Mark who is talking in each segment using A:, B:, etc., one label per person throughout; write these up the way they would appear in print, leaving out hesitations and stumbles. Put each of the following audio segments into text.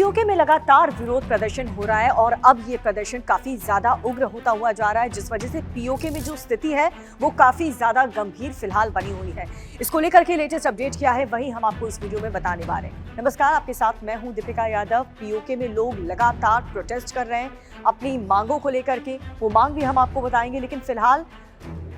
A: PoK में लगातार विरोध प्रदर्शन हो रहा है और अब ये प्रदर्शन काफी ज्यादा उग्र होता हुआ जा रहा है, जिस वजह से पीओके में जो स्थिति है वो काफी ज्यादा गंभीर फिलहाल बनी हुई है। इसको लेकर के लेटेस्ट अपडेट क्या है वही हम आपको इस वीडियो में बताने वाले हैं। नमस्कार, आपके साथ मैं हूं दीपिका यादव। पीओके में लोग लगातार प्रोटेस्ट कर रहे हैं अपनी मांगों को लेकर के। वो मांग भी हम आपको बताएंगे, लेकिन फिलहाल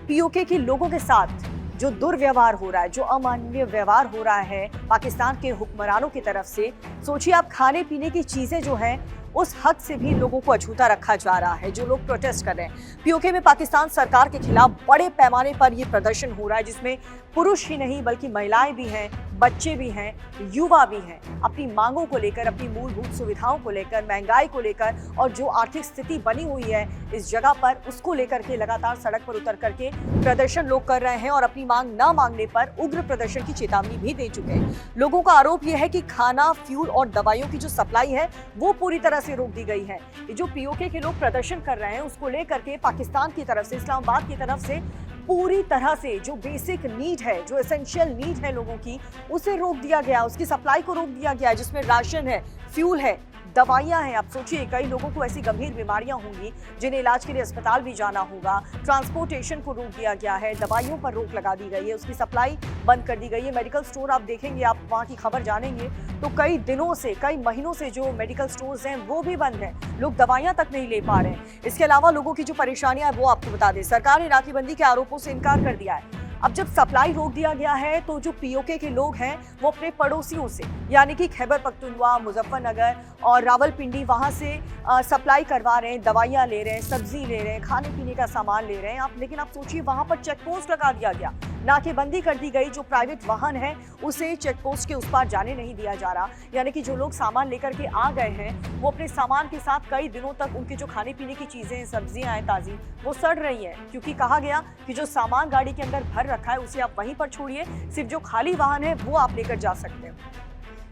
A: पीओके के लोगों के साथ जो दुर्व्यवहार हो रहा है, जो अमानवीय व्यवहार हो रहा है पाकिस्तान के हुक्मरानों की तरफ से, सोचिए आप खाने पीने की चीजें जो हैं उस हद से भी लोगों को अछूता रखा जा रहा है। जो लोग प्रोटेस्ट कर रहे हैं पीओके में पाकिस्तान सरकार के खिलाफ बड़े पैमाने पर ये प्रदर्शन हो रहा है, जिसमें पुरुष ही नहीं बल्कि महिलाएं भी हैं, बच्चे भी हैं, युवा भी हैं। अपनी मांगों को लेकर, अपनी मूलभूत सुविधाओं को लेकर, महंगाई को लेकर और जो आर्थिक स्थिति बनी हुई है इस जगह पर, उसको लेकर के लगातार सड़क पर उतर करके प्रदर्शन लोग कर रहे हैं और अपनी मांग न मांगने पर उग्र प्रदर्शन की चेतावनी भी दे चुके हैं। लोगों का आरोप यह है कि खाना, फ्यूल और दवाइयों की जो सप्लाई है वो पूरी तरह से रोक दी गई है। जो पीओके के लोग प्रदर्शन कर रहे हैं उसको लेकर के पाकिस्तान की तरफ से, इस्लामाबाद की तरफ से पूरी तरह से जो बेसिक नीड है, जो एसेंशियल नीड है लोगों की, उसे रोक दिया गया, उसकी सप्लाई को रोक दिया गया, जिसमें राशन है, फ्यूल है, दवाइयां हैं। आप सोचिए कई लोगों को ऐसी गंभीर बीमारियां होंगी जिन्हें इलाज के लिए अस्पताल भी जाना होगा। ट्रांसपोर्टेशन को रोक दिया गया है, दवाइयों पर रोक लगा दी गई है, उसकी सप्लाई बंद कर दी गई है। मेडिकल स्टोर आप देखेंगे, आप वहां की खबर जानेंगे तो कई दिनों से, कई महीनों से जो मेडिकल स्टोर्स हैं वो भी बंद हैं। लोग दवाइयां तक नहीं ले पा रहे हैं। इसके अलावा लोगों की जो परेशानियां है वो आपको बता दें, सरकार ने नाकेबंदी के आरोपों से इनकार कर दिया है। अब जब सप्लाई रोक दिया गया है तो जो पीओके के लोग हैं वो अपने पड़ोसियों से, यानी कि खैबर पख्तूनख्वा, मुजफ्फरनगर और रावलपिंडी, वहां से सप्लाई करवा रहे हैं, दवाइयां ले रहे हैं, सब्जी ले रहे हैं, खाने पीने का सामान ले रहे हैं आप। लेकिन आप सोचिए वहां पर चेक पोस्ट लगा दिया गया, नाकेबंदी कर दी गई। जो प्राइवेट वाहन है उसे चेक पोस्ट के उस पार जाने नहीं दिया जा रहा, यानी कि जो लोग सामान लेकर के आ गए हैं वो अपने सामान के साथ कई दिनों तक उनके जो खाने पीने की चीजें, सब्जियां हैं ताजी, वो सड़ रही हैं, क्योंकि कहा गया कि जो सामान गाड़ी के अंदर भर रखा है उसे आप वहीं पर छोड़िए, सिर्फ जो खाली वाहन है वो आप लेकर जा सकते हैं।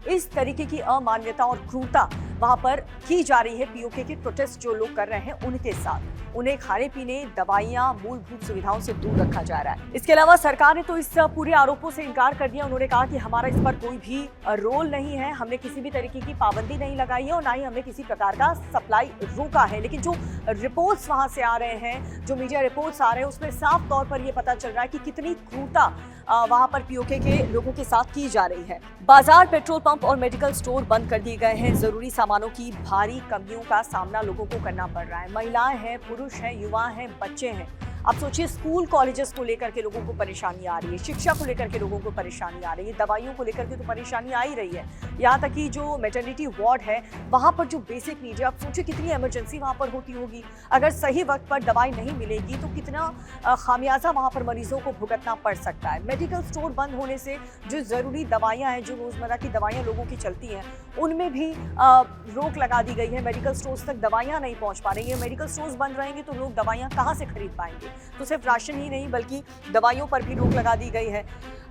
A: इस तरीके की अमानवीयता और क्रूरता वहां पर की जा रही है पीओके के प्रोटेस्ट जो लोग कर रहे हैं उनके साथ। उन्हें खाने पीने, दवाइयां, मूलभूत सुविधाओं से दूर रखा जा रहा है। इसके अलावा सरकार ने तो इस पूरे आरोपों से इनकार कर दिया। उन्होंने कहा कि हमारा इस पर कोई भी रोल नहीं है, हमने किसी भी तरीके की पाबंदी नहीं लगाई है और ना ही हमने किसी प्रकार का सप्लाई रोका है। लेकिन जो रिपोर्ट्स वहां से आ रहे हैं, जो मीडिया रिपोर्ट्स आ रहे हैं, उसमें साफ तौर पर यह पता चल रहा है कि कितनी क्रूरता वहां पर पीओके के लोगों के साथ की जा रही है। बाजार, पेट्रोल पंप और मेडिकल स्टोर बंद कर दिए गए हैं। जरूरी सामानों की भारी कमियों का सामना लोगों को करना पड़ रहा है। महिलाएं हैं, पुरुष हैं, युवा हैं, बच्चे हैं। आप सोचिए स्कूल कॉलेजेस को लेकर के लोगों को परेशानी आ रही है, शिक्षा को लेकर के लोगों को परेशानी आ रही है, दवाइयों को लेकर के तो परेशानी आ ही रही है। यहाँ तक कि जो मैटरनिटी वार्ड है वहाँ पर जो बेसिक नीड है, आप सोचिए कितनी इमरजेंसी वहाँ पर होती होगी। अगर सही वक्त पर दवाई नहीं मिलेगी तो कितना खामियाजा वहाँ पर मरीजों को भुगतना पड़ सकता है। मेडिकल स्टोर बंद होने से जो ज़रूरी दवाइयाँ हैं, जो रोज़मर्रा की दवाइयाँ लोगों की चलती हैं, उनमें भी रोक लगा दी गई है। मेडिकल स्टोर्स तक दवाइयाँ नहीं पहुँच पा रही है। मेडिकल स्टोर्स बंद रहेंगे तो लोग दवाइयाँ कहाँ से खरीद पाएंगे। तो सिर्फ राशन ही नहीं बल्कि दवाइयों पर भी रोक लगा दी गई है।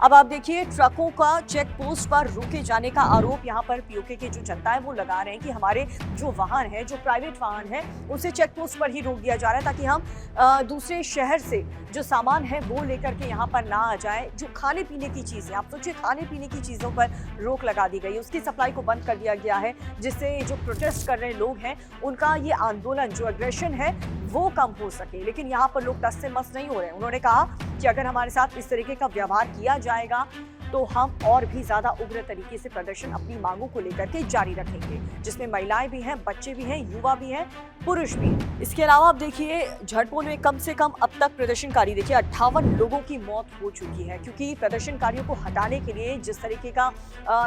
A: अब आप देखिए ट्रकों का चेक पोस्ट पर रोके जाने का आरोप यहाँ पर पीओके की जो जनता है वो लगा रहे हैं कि हमारे जो वाहन है, जो प्राइवेट वाहन है, उसे चेक पोस्ट पर ही रोक दिया जा रहा है ताकि हम दूसरे शहर से जो सामान है वो लेकर के यहाँ पर ना आ जाए। जो खाने पीने की चीज़ें, आप सोचिए खाने पीने की चीज़ों पर रोक लगा दी गई, उसकी सप्लाई को बंद कर दिया गया है, जिससे जो प्रोटेस्ट कर रहे लोग हैं उनका ये आंदोलन, जो एग्रेशन है वो कम हो सके। लेकिन यहाँ पर लोग टस से मस नहीं हो रहे हैं। उन्होंने कहा कि अगर हमारे साथ इस तरीके का व्यवहार किया जाएगा तो हम और भी ज्यादा उग्र तरीके से प्रदर्शन अपनी मांगों को लेकर के जारी रखेंगे, जिसमें महिलाएं भी हैं, बच्चे भी हैं, युवा भी हैं, पुरुष भी। इसके अलावा आप देखिए झड़पों में कम से कम अब तक प्रदर्शनकारी, देखिए 58 लोगों की मौत हो चुकी है, क्योंकि प्रदर्शनकारियों को हटाने के लिए जिस तरीके का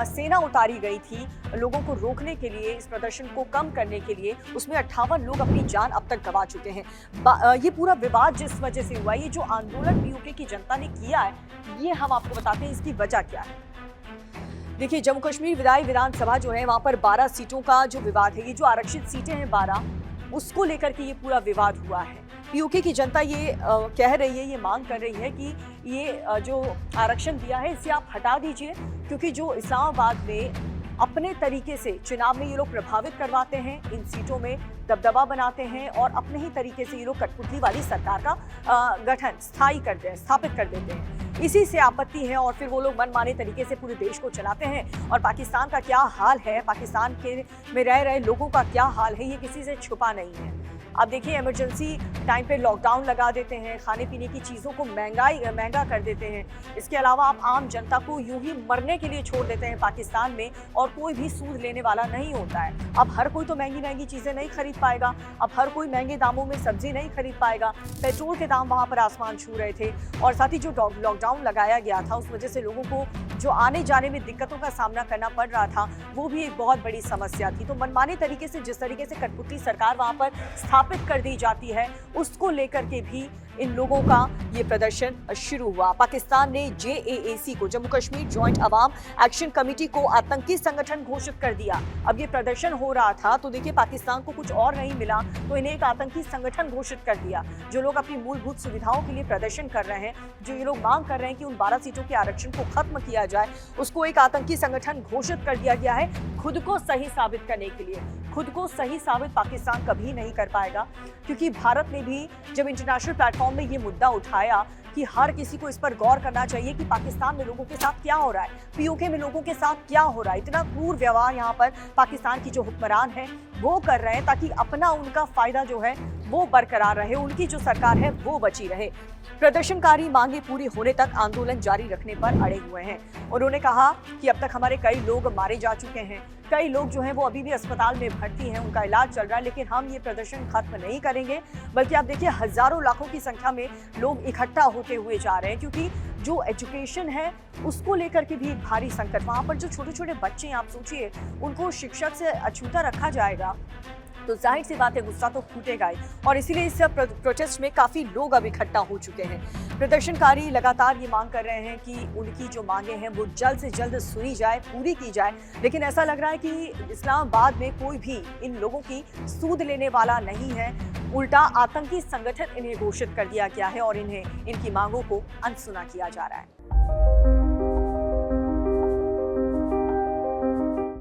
A: सेना उतारी गई थी लोगों को रोकने के लिए, इस प्रदर्शन को कम करने के लिए, उसमें 58 लोग अपनी जान अब तक गंवा चुके हैं। ये पूरा विवाद जिस वजह से हुआ, ये जो आंदोलन पीओके की जनता ने किया है, ये हम आपको बताते हैं इसकी वजह क्या है। देखिए जम्मू कश्मीर विधानसभा जो है वहां पर 12 सीटों का जो विवाद है, ये जो आरक्षित सीटें हैं 12, उसको लेकर के ये पूरा विवाद हुआ है। पीओके की जनता ये कह रही है, ये मांग कर रही है कि ये जो आरक्षण दिया है इसे आप हटा दीजिए, क्योंकि जो इस्लामाबाद में अपने तरीके से चुनाव में ये लोग प्रभावित करवाते हैं, इन सीटों में दबदबा बनाते हैं और अपने ही तरीके से ये लोग कठपुतली वाली सरकार का गठन स्थापित कर देते हैं। इसी से आपत्ति है और फिर वो लोग मनमाने तरीके से पूरे देश को चलाते हैं। और पाकिस्तान का क्या हाल है, पाकिस्तान के में रह रहे लोगों का क्या हाल है, ये किसी से छुपा नहीं है। अब देखिए, इमरजेंसी टाइम पे लॉकडाउन लगा देते हैं, खाने पीने की चीज़ों को महंगा कर देते हैं। इसके अलावा आप आम जनता को यूं ही मरने के लिए छोड़ देते हैं पाकिस्तान में, और कोई भी सूद लेने वाला नहीं होता है। अब हर कोई तो महंगी चीज़ें नहीं खरीद पाएगा, अब हर कोई महंगे दामों में सब्जी नहीं खरीद पाएगा। पेट्रोल के दाम वहाँ पर आसमान छू रहे थे, और साथ ही जो लॉकडाउन लगाया गया था उस वजह से लोगों को जो आने जाने में दिक्कतों का सामना करना पड़ रहा था, वो भी एक बहुत बड़ी समस्या थी। तो मनमाने तरीके से जिस तरीके से कठपुतली सरकार वहाँ पर स्थापित कर दी जाती है, उसको लेकर के भी इन लोगों का ये प्रदर्शन शुरू हुआ। पाकिस्तान ने JAAC को, जम्मू कश्मीर जॉइंट अवाम एक्शन कमेटी को आतंकी संगठन घोषित कर दिया। अब ये प्रदर्शन हो रहा था तो देखिए, पाकिस्तान को कुछ और नहीं मिला तो इन्हें एक आतंकी संगठन घोषित कर दिया। जो लोग अपनी मूलभूत सुविधाओं के लिए प्रदर्शन कर रहे हैं, जो ये लोग मांग कर रहे हैं कि उन 12 सीटों के आरक्षण को खत्म किया जाए, उसको एक आतंकी संगठन घोषित कर दिया गया है। खुद को सही साबित करने के लिए, खुद को सही साबित पाकिस्तान कभी नहीं कर पाएगा, क्योंकि भारत ने भी जब इंटरनेशनल प्लेटफॉर्म में ये मुद्दा उठाया कि हर किसी को इस पर गौर करना चाहिए कि पाकिस्तान में लोगों के साथ क्या हो रहा है, POK में लोगों के साथ क्या हो रहा है, इतना क्रूर व्यवहार यहाँ पर पाकिस्तान की जो हुक्मरान है वो कर रहे हैं, ताकि अपना उनका फायदा जो है वो बरकरार रहे, उनकी जो सरकार है वो बची रहे। प्रदर्शनकारी मांगे पूरी होने तक आंदोलन जारी रखने पर अड़े हुए हैं। उन्होंने कहा कि अब तक हमारे कई लोग मारे जा चुके हैं, कई लोग जो हैं वो अभी भी अस्पताल में भर्ती हैं, उनका इलाज चल रहा है, लेकिन हम ये प्रदर्शन खत्म नहीं करेंगे। बल्कि आप देखिए, हजारों लाखों की संख्या में लोग इकट्ठा होते हुए जा रहे हैं, क्योंकि जो एजुकेशन है उसको लेकर के भी एक भारी संकट। वहाँ पर जो छोटे छोटे बच्चे हैं, आप सोचिए, उनको शिक्षक से अछूता रखा जाएगा तो जाहिर सी बात है गुस्सा तो फूटेगा ही। और इसीलिए इस प्रोटेस्ट में काफ़ी लोग अब इकट्ठा हो चुके हैं। प्रदर्शनकारी लगातार ये मांग कर रहे हैं कि उनकी जो मांगे हैं वो जल्द से जल्द सुनी जाए, पूरी की जाए। लेकिन ऐसा लग रहा है कि इस्लामाबाद में कोई भी इन लोगों की सूद लेने वाला नहीं है, उल्टा आतंकी संगठन इन्हें घोषित कर दिया गया है और इन्हें इनकी मांगों को अनसुना किया जा रहा है।